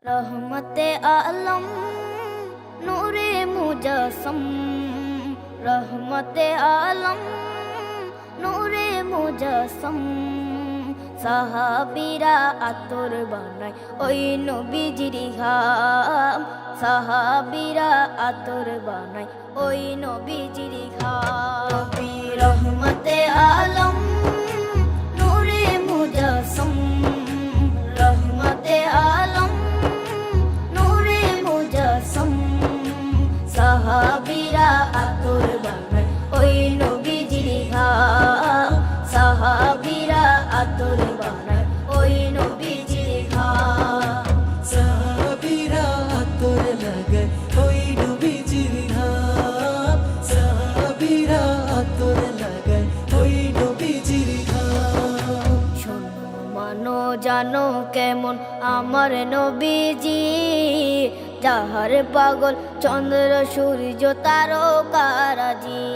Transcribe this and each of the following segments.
रहमते आलम नूरे मुजस्सम, रहमते आलम नूरे मुजस्सम। সাহাবীরা আতর বানায় ওই নবীজির ঘাম, সাহাবীরা আতর বানায় ওই নবীজির ঘাম। নবী রহমতে আলম নূরে মুজস্সম, রহমতে আলম নূরে মুজস্সম। সাহাবীরা আতর বানায় ওই নবীজির ঘাম, সাহাবীরা আতর বানায় ওই নবীজির ঘাম। সাহাবীরা আতর লাগায় ওই নবীজির ঘাম, সাহাবীরা আতর লাগায় ওই নবীজির ঘাম। শোনো মানো জানো কেমন আমার নবীজি, যাহার পাগল চন্দ্র সূর্য তারকারাজি,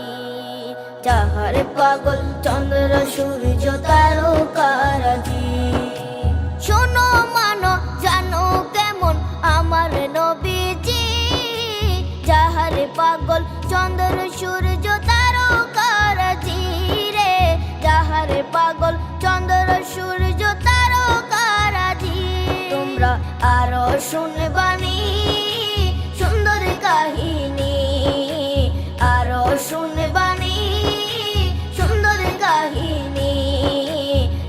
যাহার পাগল চন্দ্র সূর্য তারকারাজি। শোনো মানো জানো কেমন আমার নবীজি, যাহার পাগল চন্দ্র সূর্য তারকারাজি রে, যাহার পাগল চন্দ্র সূর্য তারকারাজি। তোমরা আরো শুনবানি সুন্দর কাহিনী, আরো শুনবানি সুন্দর কাহিনী।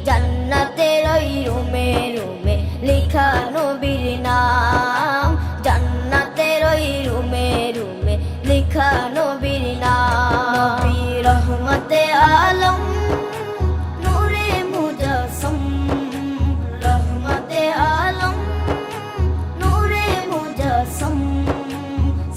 জান্নাতের ওই রুমে রুমে লেখা নবীর নাম, জান্নাতের ওই রুমে রুমে লেখা নবীর নাম। নবী রহমতে আলম নূরে মুজস্সম, রহমতে আলম নূরে মুজস্সম।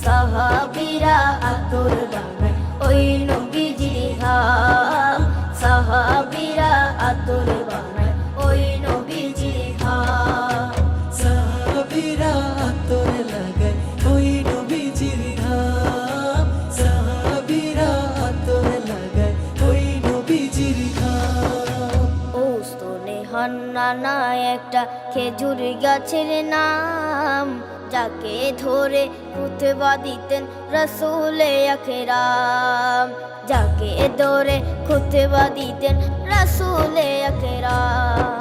সাহাবীরা আতর বানায় ওই নবীজির ঘাম, সাহাবীরা আতর বানায় ওই নবীজির ঘাম। সাহাবীরা আতর লাগায় ওই নবীজির ঘাম, সাহাবীরা আতর লাগায় ওই নবীজির ঘাম। ওস্তনে হান্নানা একটা খেজুর গাছের নাম, যাকে ধরে খুতবা দিতেন রাসূলে আকরাম, যাকে ধরে খুতবা দিতেন রাসূলে আকরাম।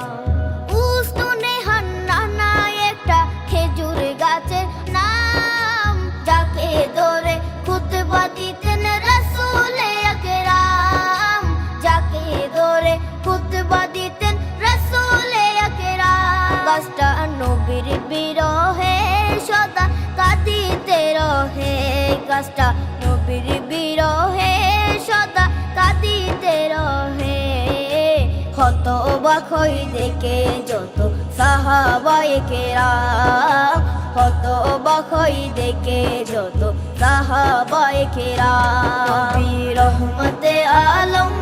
উস্তনে হান্নানা একটা খেজুর গাছের নাম, যাকে ধরে খুতবা দিতেন রাসূলে আকরাম, যাকে ধরে খুতবা দিতেন রাসূলে আকরাম। গাছটা নবীর বিরহে সদা কাঁদিতে রহে, গাছটা নবীর বিরহে সদা কাঁদিতে রহে। হতবাক হই দেখে যত সাহাবায়ে কেরাম, হতবাক হই দেখে যত সাহাবায়ে কেরাম। নবী রহমতে আলম